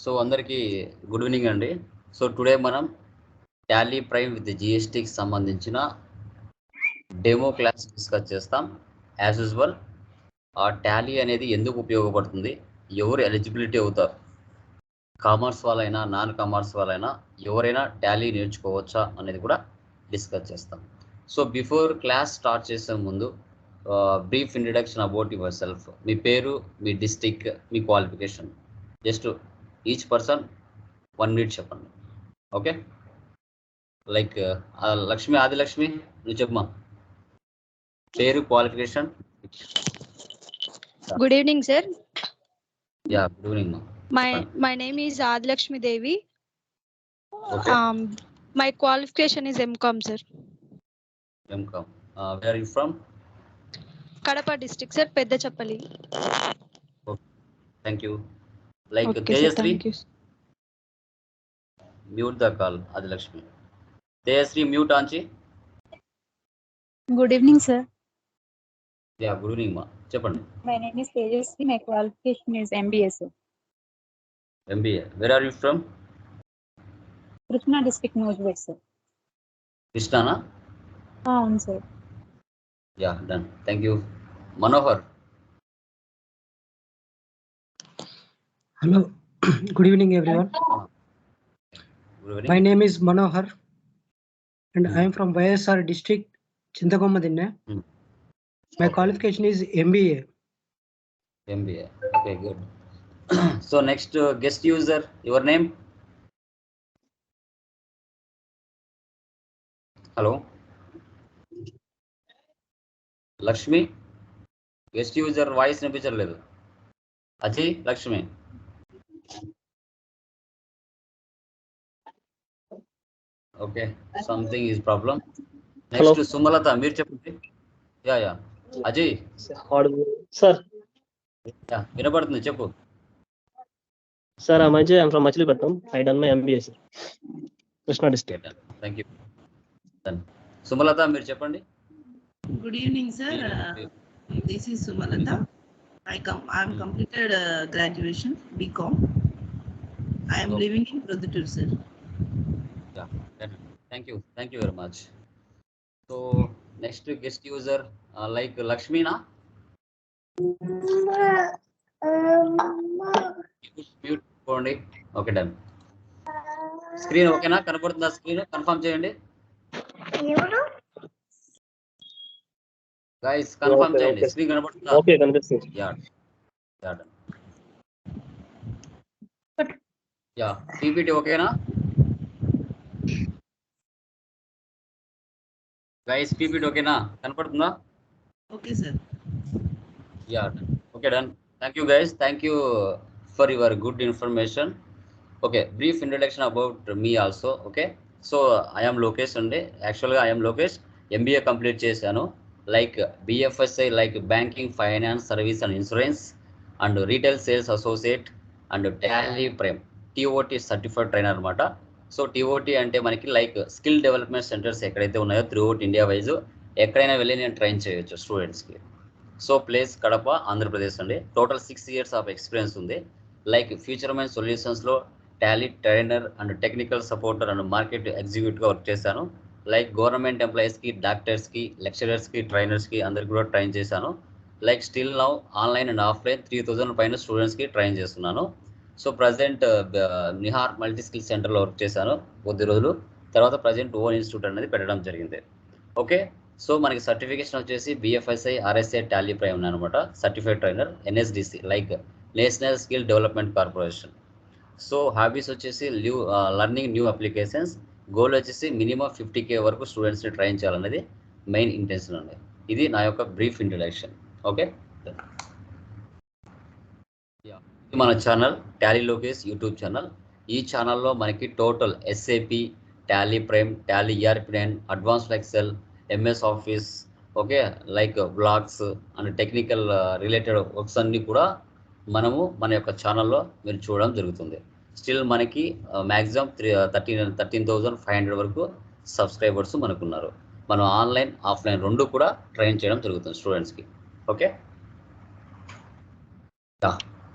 So అందరికీ good evening అండి. So today మనం టాలీ ప్రైమ్ విత్ జిఎస్టీకి సంబంధించిన డెమో క్లాస్ డిస్కస్ చేస్తాం. యాజ్ యూజువల్ ఆ టాలీ అనేది ఎందుకు ఉపయోగపడుతుంది, ఎవరు ఎలిజిబిలిటీ అవుతారు, కామర్స్ వాళ్ళైనా నాన్ కామర్స్ వాళ్ళైనా ఎవరైనా టాలీ నేర్చుకోవచ్చా అనేది కూడా డిస్కస్ చేస్తాం. సో బిఫోర్ క్లాస్ స్టార్ట్ చేసే ముందు brief introduction about yourself. మీ పేరు, మీ డిస్టిక్, మీ qualification, just each person 1 minute చెప్పండి. ఓకే, లైక్ లక్ష్మి, ఆదిలక్ష్మి నువ్వు చెప్పమా, పేరు, qualification. Good evening, sir. Yeah, good evening మా. My name is Adilakshmi Devi. Okay. My qualification is MCom, sir. MCom. Where are you from? Kadapa district, sir. Peddachapalli. Okay. Thank you. Like Okay, Tejasri. sir, thank you. Mute the call, Adilakshmi. Tejasri, mute Anchi. Good evening, sir. Yeah, good evening ma. Cheppandi. My name is Tejasri. My qualification is MBA, sir. MBA. Where are you from? Krishna district, Nojbet, sir. Krishna na? అవును sir. Yeah, done. Thank you. Manohar. Hello. Good evening, everyone. Good evening. My name is Manohar, and I am from YSR district, Chintakommadinne. My qualification is MBA. MBA. Okay, good. So next guest user, your name? Hello. Lakshmi. Guest user voice వినిపించలేదు. Ajay, Lakshmi. Okay, something is problem. Next Sumalatha, మీరు చెప్పండి. Yeah yeah Ajay sir. Yeah, వినపడుతుంది, చెప్పు. Sir, I'm Ajay. I'm from Machilipatnam. I done my MBA, sir. Krishna district. Thank you. Sumalatha, మీరు చెప్పండి. Good evening, sir. This is Sumalata. I'm completed graduation BCom. I am living in Prodhutur, sir. Yeah, thank you very much. So next guest user, like Lakshmi na? Mute పోండి. Okay, done. Screen ఓకేనా, కనపడుతుందా? Screen confirm చేయండి guys, confirm చేయండి. Screen కనపడుతుందా? Okay, కనిపిస్తుంది. Yeah done. Yeah, PPT ఓకేనా guys? PPT ఓకేనా, కనపడుతుందా? Okay, sir. Yeah, okay, done. Thank you guys. Thank you for your good information. Okay, brief introduction about me also. Okay, so I am Lokesh Sunday. Actually I am Lokesh. MBA complete chesanu, like BFSI, like banking, finance, service and insurance, and retail sales associate, and Tally Prime TOT certified trainer anamata. So TOT అంటే మనకి like skill development centres ఎక్కడైతే ఉన్నాయో throughout India wise ఎక్కడైనా వెళ్ళి నేను train చేయొచ్చు స్టూడెంట్స్కి. So place Kadapa, Andhra Pradesh అండి. టోటల్ 6 years ఆఫ్ ఎక్స్పీరియన్స్ ఉంది. లైక్ ఫ్యూచర్మెంట్ సొల్యూషన్స్లో Tally trainer and technical supporter and market ఎగ్జిక్యూటివ్గా వర్క్ చేశాను. లైక్ గవర్నమెంట్ ఎంప్లాయీస్కి, డాక్టర్స్కి, లెక్చరర్స్కి, ట్రైనర్స్కి అందరికి కూడా ట్రైన్ చేశాను. Like still now online and offline 3000 పైన స్టూడెంట్స్కి ట్రైన్ చేస్తున్నాను. So present Nihar multi skill సెంటర్లో వర్క్ చేశాను కొద్ది రోజులు. తర్వాత ప్రజెంట్ ఓన్ ఇన్స్టిట్యూట్ అనేది పెట్టడం జరిగింది. ఓకే, సో మనకి సర్టిఫికేషన్ వచ్చేసి BFSI, RSI, టాలీ ప్రైమ్ ఉన్నాయన్నమాట. Certified trainer, NSDC like national skill development corporation. So hobbies వచ్చేసి లర్నింగ్ న్యూ అప్లికేషన్స్. గోల్ వచ్చేసి మినిమం 50K వరకు స్టూడెంట్స్ని ట్రైన్ చేయాలనేది మెయిన్ ఇంటెన్షన్ అండి. ఇది నా యొక్క బ్రీఫ్ ఇంట్రడక్షన్. ఓకే, ఇది మన channel Tally Lokesh YouTube channel. ఈ ఛానల్లో మనకి total SAP, Tally Prime, Tally ERP9, advanced Excel, MS office, okay, like blogs and technical related works అన్నీ కూడా మనము మన యొక్క ఛానల్లో మీరు చూడడం జరుగుతుంది. స్టిల్ మనకి మ్యాక్సిమం 13,500 వరకు సబ్స్క్రైబర్స్ మనకున్నారు. మనం ఆన్లైన్, ఆఫ్లైన్ రెండు కూడా ట్రైన్ చేయడం జరుగుతుంది స్టూడెంట్స్కి. ఓకే,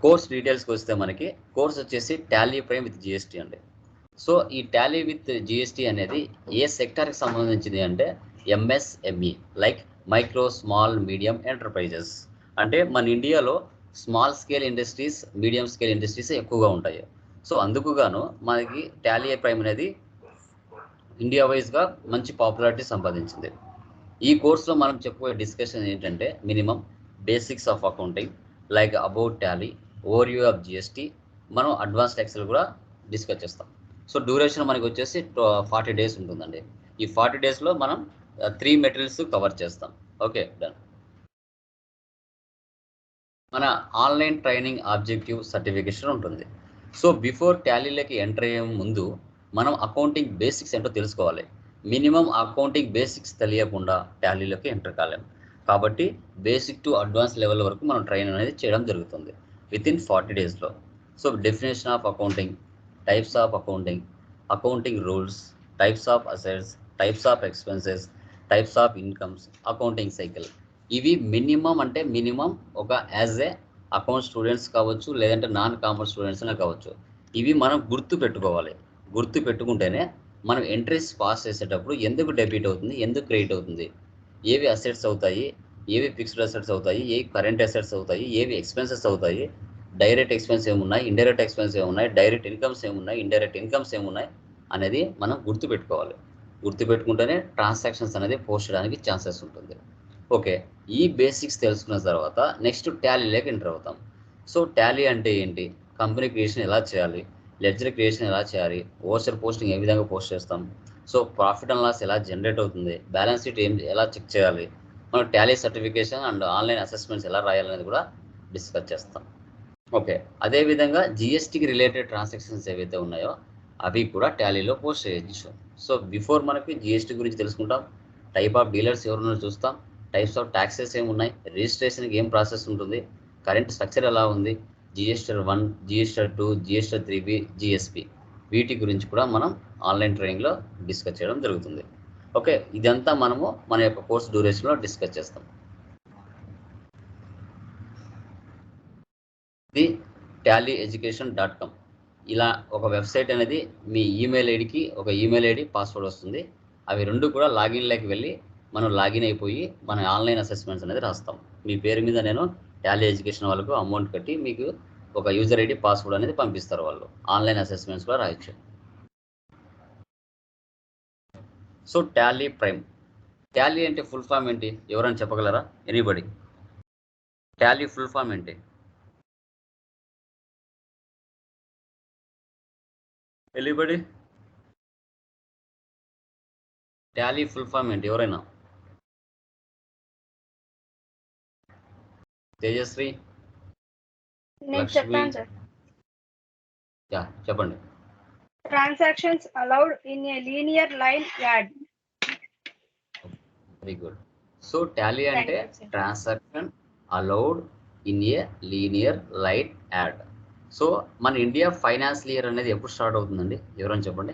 కోర్స్ డీటెయిల్స్కి వస్తే మనకి కోర్స్ వచ్చేసి టాలీ ప్రైమ్ విత్ జిఎస్టీ అండి. సో ఈ టాలీ విత్ జిఎస్టీ అనేది ఏ సెక్టార్కి సంబంధించింది అంటే MSME, like micro small medium enterprises. అంటే మన ఇండియాలో small scale industries, medium scale industries ఎక్కువగా ఉంటాయి. సో అందుకు గాను మనకి టాలీ ప్రైమ్ అనేది ఇండియా వైజ్గా మంచి పాపులారిటీ సంపాదించింది. ఈ కోర్సులో మనం చెప్పుకోయే డిస్కషన్ ఏంటంటే minimum basics of accounting, like about Tally, overview of GST, మనం అడ్వాన్స్డ్ ఎక్సెల్ కూడా డిస్కస్ చేస్తాం. సో డ్యూరేషన్ మనకి వచ్చేసి 40 days ఉంటుందండి. ఈ 40 daysలో మనం 3 మెటీరియల్స్ కవర్ చేస్తాం. Okay, done. మన ఆన్లైన్ ట్రైనింగ్ ఆబ్జెక్టివ్ సర్టిఫికేషన్ ఉంటుంది. సో బిఫోర్ టాలీలోకి ఎంటర్ అయ్యే ముందు మనం అకౌంటింగ్ బేసిక్స్ ఏంటో తెలుసుకోవాలి. మినిమం అకౌంటింగ్ బేసిక్స్ తెలియకుండా టాలీలోకి ఎంటర్ కాలేము. కాబట్టి బేసిక్ టు అడ్వాన్స్ లెవెల్ వరకు మనం ట్రైన్ అనేది చేయడం జరుగుతుంది వితిన్ 40 daysలో. So definition of accounting, types of accounting, accounting rules, types of assets, types of expenses, types of incomes, accounting cycle. ఇవి మినిమం అంటే మినిమం ఒక యాజ్ ఏ అకౌంట్ స్టూడెంట్స్ కావచ్చు, లేదంటే నాన్ కామర్స్ స్టూడెంట్స్ అయినా కావచ్చు, ఇవి మనం గుర్తు పెట్టుకోవాలి. గుర్తు పెట్టుకుంటేనే మనం ఎంట్రీస్ పాస్ చేసేటప్పుడు ఎందుకు డెబిట్ అవుతుంది, ఎందుకు క్రెడిట్ అవుతుంది, ఏవి అసెట్స్ అవుతాయి, ఏవి ఫిక్స్డ్ అసెట్స్ అవుతాయి, ఏవి కరెంట్ అసెట్స్ అవుతాయి, ఏవి ఎక్స్పెన్సెస్ అవుతాయి, డైరెక్ట్ ఎక్స్పెన్స్ ఏమున్నాయి, ఇండైరెక్ట్ ఎక్స్పెన్స్ ఏమున్నాయి, డైరెక్ట్ ఇన్కమ్స్ ఏమున్నాయి, ఇండైరెక్ట్ ఇన్కమ్స్ ఏమున్నాయి అనేది మనం గుర్తుపెట్టుకోవాలి. గుర్తుపెట్టుకుంటేనే ట్రాన్సాక్షన్స్ అనేది పోస్ట్ చేయడానికి ఛాన్సెస్ ఉంటుంది. ఓకే, ఈ బేసిక్స్ తెలుసుకున్న తర్వాత నెక్స్ట్ టాలీలోకి ఎంటర్ అవుతాం. సో టాలీ అంటే ఏంటి, కంపెనీ క్రియేషన్ ఎలా చేయాలి, లెడ్జర్ క్రియేషన్ ఎలా చేయాలి, ఓవర్సెల్ పోస్టింగ్ ఏ విధంగా పోస్ట్ చేస్తాం, సో ప్రాఫిట్ అండ్ లాస్ ఎలా జనరేట్ అవుతుంది, బ్యాలెన్స్ షీట్ ఎలా చెక్ చేయాలి, మనం Tally certification and online assessments ఎలా రాయాలనేది కూడా డిస్కస్ చేస్తాం. ఓకే, అదేవిధంగా జిఎస్టీకి రిలేటెడ్ ట్రాన్సాక్షన్స్ ఏవైతే ఉన్నాయో అవి కూడా టాలీలో పోస్ట్ చేయొచ్చు. సో బిఫోర్ మనకి జిఎస్టీ గురించి తెలుసుకుంటాం, టైప్ ఆఫ్ డీలర్స్ ఎవరున్నారో చూస్తాం, టైప్స్ ఆఫ్ ట్యాక్సెస్ ఏమున్నాయి, రిజిస్ట్రేషన్కి ఏం ప్రాసెస్ ఉంటుంది, కరెంట్ స్ట్రక్చర్ ఎలా ఉంది, GSTR 1, GSTR 2, GSTR 3B, GSP, వీటి గురించి కూడా మనం ఆన్లైన్ ట్రైనింగ్లో డిస్కస్ చేయడం జరుగుతుంది. ఓకే, ఇదంతా మనము మన యొక్క కోర్స్ డ్యూరేషన్లో డిస్కస్ చేస్తాం. ఇది tallyeducation.com. ఇలా ఒక వెబ్సైట్ అనేది మీ ఈమెయిల్ ఐడికి ఒక ఈమెయిల్ ఐడి, పాస్వర్డ్ వస్తుంది. అవి రెండు కూడా లాగిన్లోకి వెళ్ళి మనం లాగిన్ అయిపోయి మన ఆన్లైన్ అసెస్మెంట్స్ అనేది రాస్తాం. మీ పేరు మీద నేను టాలీ ఎడ్యుకేషన్ వాళ్ళకు అమౌంట్ కట్టి మీకు ఒక యూజర్ ఐడి, పాస్వర్డ్ అనేది పంపిస్తారు. వాళ్ళు ఆన్లైన్ అసెస్మెంట్స్ కూడా రాయొచ్చు. సో టాలీ ప్రైమ్, టాలీ అంటే ఫుల్ ఫామ్ ఏంటి, ఎవరైనా చెప్పగలరా? ఎనీబడి? టాలీ ఫుల్ ఫామ్ ఏంటి? ఎనీబడి? టాలీ ఫుల్ ఫామ్ ఏంటి, ఎవరైనా? తేజశ్రీ, నేను చెప్పాను సార్. చెప్పండి. Transactions allowed in a linear line yard. Very good. So Tally అంటే transaction allowed in a linear line yard. So మన ఇండియా ఫైనాన్షియల్ ఇయర్ అనేది ఎప్పుడు స్టార్ట్ అవుతుందండి, ఎవరైనా చెప్పండి?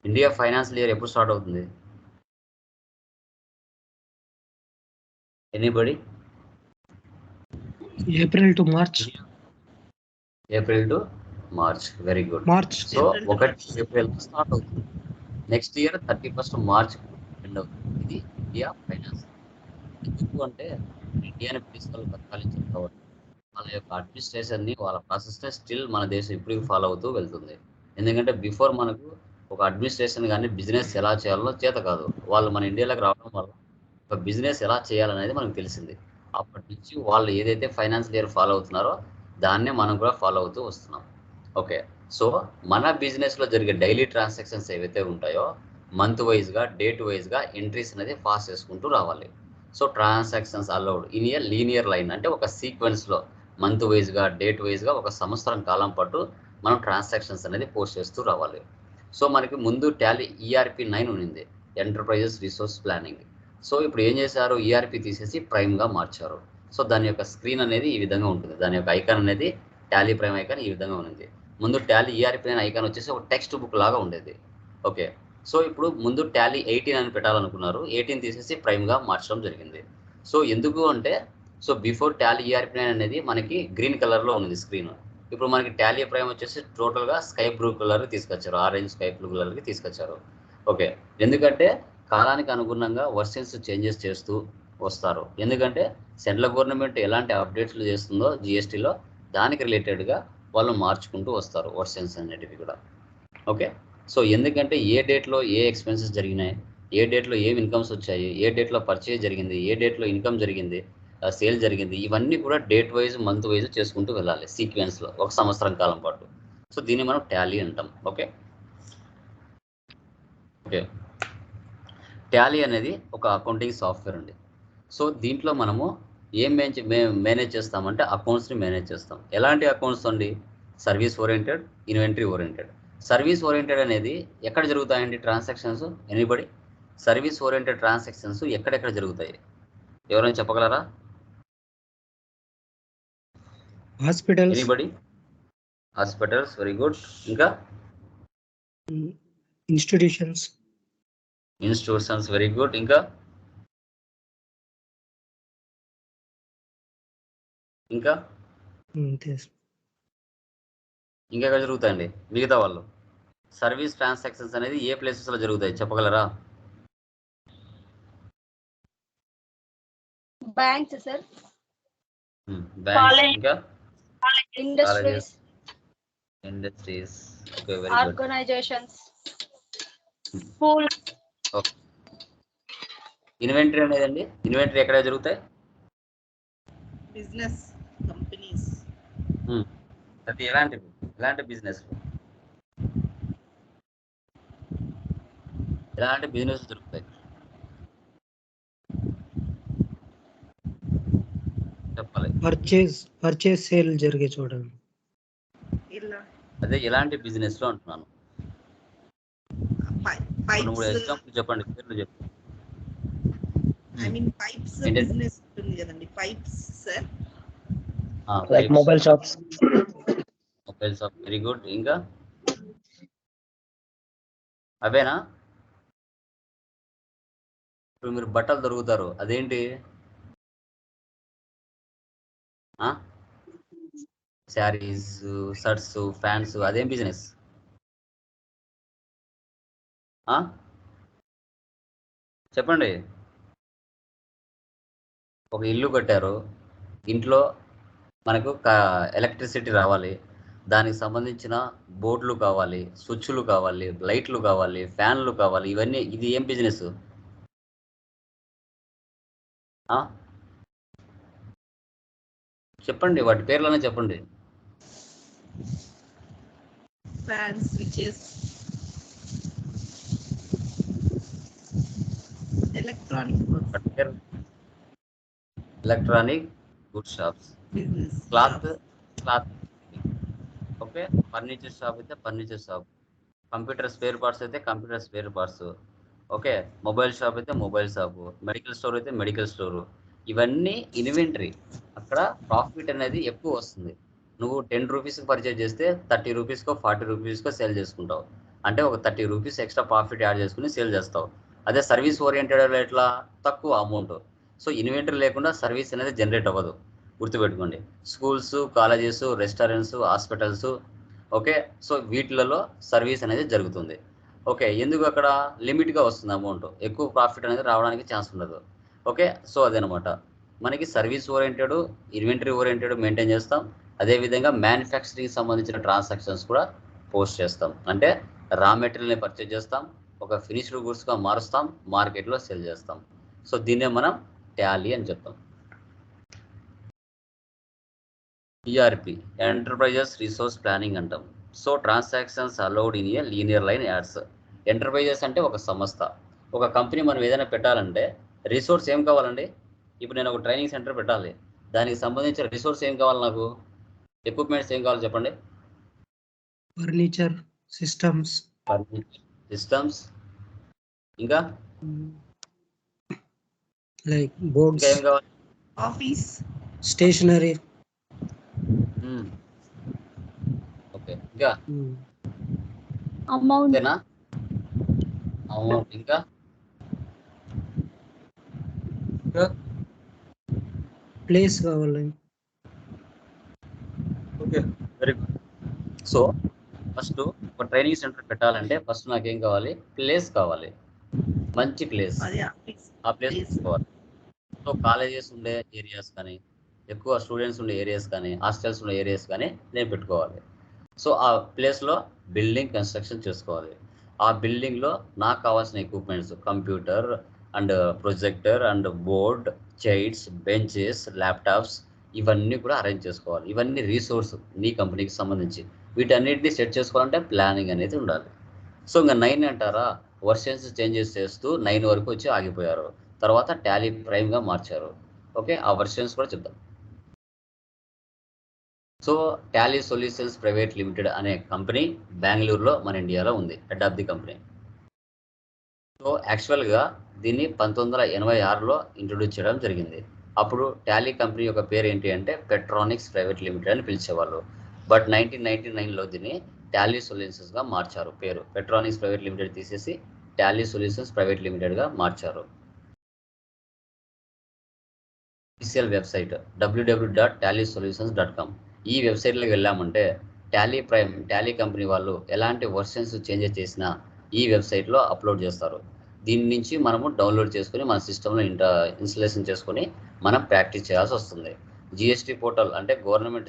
ఇండియా ఫైనాన్షియల్ ఇయర్ ఎప్పుడు స్టార్ట్ అవుతుంది? Anybody? April to March. April to March, very good. March. So 1 April start అవుతుంది, నెక్స్ట్ ఇయర్ 31 మార్చ్ ఎండ్ అవుతుంది. ఇది ఇండియా ఫైనాన్స్. ఎందుకు అంటే ఇండియాని బ్రిటిష్ వాళ్ళు పరిపాలించారు కాబట్టి వాళ్ళ యొక్క అడ్మినిస్ట్రేషన్ని, వాళ్ళ ప్రాసెస్ని స్టిల్ మన దేశం ఇప్పుడు ఫాలో అవుతూ వెళ్తుంది. ఎందుకంటే బిఫోర్ మనకు ఒక అడ్మినిస్ట్రేషన్ కానీ బిజినెస్ ఎలా చేయాలో చేత కాదు. వాళ్ళు మన ఇండియాలోకి రావడం వల్ల ఒక బిజినెస్ ఎలా చేయాలనేది మనకు తెలిసింది. అప్పటి నుంచి వాళ్ళు ఏదైతే ఫైనాన్షియల్ ఇయర్ ఫాలో అవుతున్నారో దాన్నే మనం కూడా ఫాలో అవుతూ వస్తున్నాం. ఓకే, సో మన బిజినెస్లో జరిగే డైలీ ట్రాన్సాక్షన్స్ ఏవైతే ఉంటాయో మంత్ వైజ్గా, డేట్ వైజ్గా ఎంట్రీస్ అనేది పాస్ చేసుకుంటూ రావాలి. So transactions allowed in a linear line అంటే ఒక సీక్వెన్స్లో మంత్ వైజ్గా, డేట్ వైజ్గా ఒక సంవత్సరం కాలం పాటు మనం ట్రాన్సాక్షన్స్ అనేది పోస్ట్ చేస్తూ రావాలి. సో మనకి ముందు టాలీ ERP 9 ఉన్నింది, ఎంటర్ప్రైజెస్ రిసోర్స్ ప్లానింగ్. సో ఇప్పుడు ఏం చేశారు, ERP తీసేసి ప్రైమ్గా మార్చారు. సో దాని యొక్క స్క్రీన్ అనేది ఈ విధంగా ఉంటుంది, దాని యొక్క ఐకాన్ అనేది టాలీ ప్రైమ్ ఐకాన్ ఈ విధంగా ఉంది. ముందు టాలీ ERP అనే ఐకాన్ వచ్చేసి ఒక టెక్స్ట్ బుక్ లాగా ఉండేది. ఓకే, సో ఇప్పుడు ముందు టాలీ 18 అని పెట్టాలనుకున్నారు, 18 తీసేసి ప్రైమ్గా మార్చడం జరిగింది. సో ఎందుకు అంటే సో బిఫోర్ టాలీ ఈఆర్పి అనేది మనకి గ్రీన్ కలర్లో ఉంది స్క్రీన్. ఇప్పుడు మనకి టాలీ ప్రైమ్ వచ్చేసి టోటల్గా స్కై బ్లూ కలర్ తీసుకొచ్చారు, ఆరెంజ్ స్కై బ్లూ కలర్కి తీసుకొచ్చారు. ఓకే, ఎందుకంటే కాలానికి అనుగుణంగా వర్షన్స్ చేంజెస్ చేస్తూ వస్తారు. ఎందుకంటే సెంట్రల్ గవర్నమెంట్ ఎలాంటి అప్డేట్స్లు చేస్తుందో జిఎస్టీలో దానికి రిలేటెడ్గా వాళ్ళు మార్చుకుంటూ వస్తారు వర్షన్స్ అనేటివి కూడా. ఓకే, సో ఎందుకంటే ఏ డేట్లో ఏ ఎక్స్పెన్సెస్ జరిగినాయి, ఏ డేట్లో ఏం ఇన్కమ్స్ వచ్చాయి, ఏ డేట్లో పర్చేజ్ జరిగింది, ఏ డేట్లో ఇన్కమ్ జరిగింది, సేల్ జరిగింది, ఇవన్నీ కూడా డేట్ వైజ్ మంత్ వైజ్ చేసుకుంటూ వెళ్ళాలి సీక్వెన్స్లో ఒక సంవత్సరం కాలం పాటు. సో దీన్ని మనం టాలీ అంటాం. ఓకే ఓకే టాలీ అనేది ఒక అకౌంటింగ్ సాఫ్ట్వేర్ అండి. సో దీంట్లో మనము ఏం మేనేజ్ చేస్తామంటే అకౌంట్స్ని మేనేజ్ చేస్తాం. ఎలాంటి అకౌంట్స్ అండి? Service oriented, inventory oriented. Service oriented అనేది ఎక్కడ జరుగుతాయండి transactions? Anybody? Service oriented transactions ఎక్కడెక్కడ జరుగుతాయి ఎవరైనా చెప్పగలరా? Hospitals. Anybody? Hospitals, very good. ఇంకా ఇన్స్టిట్యూషన్స్. Institutions, very good. ఇంకా ఇంకా ఇంకెక్కడ జరుగుతాయండి మిగతా వాళ్ళు? సర్వీస్ ట్రాన్సాక్షన్స్ అనేది ఏ ప్లేసెస్లో జరుగుతాయి చెప్పగలరా? బ్యాంక్స్ సార్, బ్యాంక్స్, ఇంకా industries, industries. Okay, very good. Organisations, school. Okay, inventory అనేదండి, ఇన్వెంటరీ ఎక్కడ జరుగుతాయి? Business companies. అది ఎలాంటి బిజినెస్? ఎలాంటి బిజినెస్ జరుగుతాయి చెప్పాలి. పర్చేస్ సేల్ జరిగే చోట. అదే ఎలాంటి బిజినెస్ లో అంటున్నాను. మూడు ఎగ్జాంపుల్ చెప్పండి, పేర్లు చెప్పండి. ఐ మీన్ పైప్స్ బిజినెస్ ఉంటుంది కదండి, pipes sir. Like mobile shops. Mobile shop, very good. ఇంకా అవేనా? ఇప్పుడు మీరు బట్టలు దొరుకుతారు, అదేంటి? శారీస్, షర్ట్స్, ప్యాంట్స్, అదేం బిజినెస్? చెప్పండి. ఒక ఇల్లు కట్టారు, ఇంట్లో మనకు ఎలక్ట్రిసిటీ రావాలి, దానికి సంబంధించిన బోర్డులు కావాలి, స్విచ్లు కావాలి, లైట్లు కావాలి, ఫ్యాన్లు కావాలి, ఇవన్నీ. ఇది ఏం బిజినెస్? చెప్పండి, వాటి పేర్లోనే చెప్పండి. Fans, switches, electronic good shops. Business. Cloth. Okay, furniture shop అయితే furniture shop, computer spare parts అయితే computer spare parts. Okay, mobile shop అయితే మొబైల్ షాపు, మెడికల్ స్టోర్ అయితే మెడికల్ స్టోరు. ఇవన్నీ ఇన్వెంటరీ. అక్కడ ప్రాఫిట్ అనేది ఎక్కువ వస్తుంది. నువ్వు 10 రూపీస్కి పర్చేజ్ చేస్తే 30 రూపీస్కో 40 రూపీస్కో సేల్ చేసుకుంటావు. అంటే ఒక 30 రూపీస్ ఎక్స్ట్రా ప్రాఫిట్ యాడ్ చేసుకుని సేల్ చేస్తావు. అదే సర్వీస్ ఓరియంటెడ్ ఎట్లా? తక్కువ అమౌంట్. సో ఇన్వెంటరీ లేకుండా సర్వీస్ అనేది జనరేట్ అవ్వదు, గుర్తుపెట్టుకోండి. Schools, colleges, restaurants, hospitals. Okay, so వీటిలలో సర్వీస్ అనేది జరుగుతుంది. ఓకే, ఎందుకు? అక్కడ లిమిట్గా వస్తుంది అమౌంట్, ఎక్కువ ప్రాఫిట్ అనేది రావడానికి ఛాన్స్ ఉండదు. ఓకే, సో అదనమాట. మనకి service oriented, inventory oriented maintain చేస్తాం. అదేవిధంగా మ్యానుఫ్యాక్చరింగ్ సంబంధించిన ట్రాన్సాక్షన్స్ కూడా పోస్ట్ చేస్తాం. అంటే రా మెటీరియల్ని పర్చేజ్ చేస్తాం, ఒక ఫినిష్డ్ గూడ్స్గా మారుస్తాం, మార్కెట్లో సేల్ చేస్తాం. సో దీన్నే మనం టాలీ అని చెప్తాం. ఈఆర్పి, ఎంటర్ప్రైజెస్ రిసోర్స్ ప్లానింగ్ అంటాం. So transactions allowed in a linear line ads. Enterprises అంటే ఒక సంస్థ, ఒక కంపెనీ. మనం ఏదైనా పెట్టాలంటే రిసోర్స్ ఏం కావాలండి? ఇప్పుడు నేను ఒక ట్రైనింగ్ సెంటర్ పెట్టాలి, దానికి సంబంధించిన రిసోర్స్ ఏం కావాలి? నాకు ఎక్విప్మెంట్స్ ఏం కావాలి చెప్పండి? Furniture, systems. ఇంకా లైక్ బోర్డ్స్. ఏం కావాలి? Office, stationery. ఓకే, ఇంకా అమౌంట్. అమౌంట్. ఇంకా ప్లేస్ కావాలి. Okay, very good. So first ఒక ట్రైనింగ్ సెంటర్ పెట్టాలంటే ఫస్ట్ నాకేం కావాలి? ప్లేస్ కావాలి, మంచి ప్లేస్. అది ఆ ప్లేస్ పెట్టుకోవాలి. సో కాలేజెస్ ఉండే ఏరియాస్ కానీ, ఎక్కువ స్టూడెంట్స్ ఉండే ఏరియాస్ కానీ, హాస్టల్స్ ఉండే ఏరియాస్ కానీ నేను పెట్టుకోవాలి. సో ఆ ప్లేస్లో బిల్డింగ్ కన్స్ట్రక్షన్ చేసుకోవాలి. ఆ బిల్డింగ్లో నాకు కావాల్సిన equipments, computer and projector and board, chairs, benches, laptops, ఇవన్నీ కూడా అరేంజ్ చేసుకోవాలి. ఇవన్నీ రీసోర్స్ నీ కంపెనీకి సంబంధించి. వీటన్నిటిని సెట్ చేసుకోవాలంటే ప్లానింగ్ అనేది ఉండాలి. సో ఇంకా 9 అంటారా, వర్షన్స్ చేంజెస్ చేస్తూ 9 వరకు వచ్చి ఆగిపోయారు. తర్వాత టాలీ ప్రైమ్గా మార్చారు. ఓకే, ఆ వర్షన్స్ కూడా చెప్తాం. So Tally solutions private limited అనే కంపెనీ బెంగళూరులో మన ఇండియాలో ఉంది, head of the company. So యాక్చువల్గా దీన్ని 1986లో ఇంట్రొడ్యూస్ చేయడం జరిగింది. అప్పుడు టాలీ కంపెనీ యొక్క పేరు ఏంటి అంటే పెట్రానిక్స్ ప్రైవేట్ లిమిటెడ్ అని పిలిచేవాళ్ళు. బట్ 1999లో దీన్ని టాలీ సొల్యూషన్స్గా మార్చారు. పేరు పెట్రానిక్స్ ప్రైవేట్ లిమిటెడ్ తీసేసి టాలీ సొల్యూషన్స్ ప్రైవేట్ లిమిటెడ్గా మార్చారు. Official website www.tallysolutions.com. ఈ వెబ్సైట్లోకి వెళ్ళామంటే టాలీ కంపెనీ వాళ్ళు ఎలాంటి వర్షన్స్ చేంజెస్ చేసినా ఈ వెబ్సైట్లో అప్లోడ్ చేస్తారు. దీని నుంచి మనము డౌన్లోడ్ చేసుకుని మన సిస్టంలో ఇన్స్టలేషన్ చేసుకుని మనం ప్రాక్టీస్ చేయాల్సి వస్తుంది. జిఎస్టీ పోర్టల్ అంటే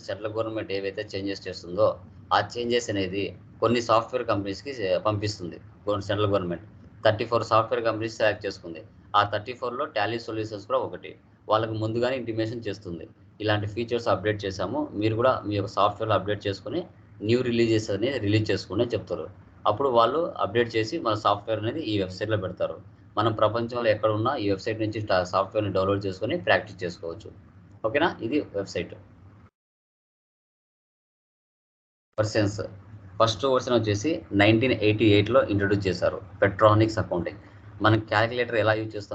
సెంట్రల్ గవర్నమెంట్ ఏవైతే చేంజెస్ చేస్తుందో ఆ చేంజెస్ అనేది కొన్ని సాఫ్ట్వేర్ కంపెనీస్కి పంపిస్తుంది. Central government 34 software companies select చేసుకుంది. ఆ 34లో టాలీ సొల్యూషన్స్ కూడా ఒకటి. వాళ్ళకి ముందుగానే ఇంటిమేషన్ చేస్తుంది, ఇలాంటి ఫీచర్స్ అప్డేట్ చేశాము, మీరు కూడా మీ యొక్క సాఫ్ట్వేర్లో అప్డేట్ చేసుకుని న్యూ రిలీజెస్ అనేది రిలీజ్ చేసుకుని చెప్తారు. అప్పుడు వాళ్ళు అప్డేట్ చేసి మన సాఫ్ట్వేర్ అనేది ఈ వెబ్సైట్లో పెడతారు. మనం ప్రపంచంలో ఎక్కడ ఉన్నా ఈ వెబ్సైట్ నుంచి సాఫ్ట్వేర్ని డౌన్లోడ్ చేసుకొని ప్రాక్టీస్ చేసుకోవచ్చు. ఓకేనా, ఇది వెబ్సైట్. వర్షన్స్ ఫస్ట్ వర్షన్ వచ్చేసి 1988లో ఇంట్రొడ్యూస్ చేశారు, పెట్రానిక్స్ అకౌంటింగ్. మనం క్యాలిక్యులేటర్ ఎలా యూజ్ చేస్తాం?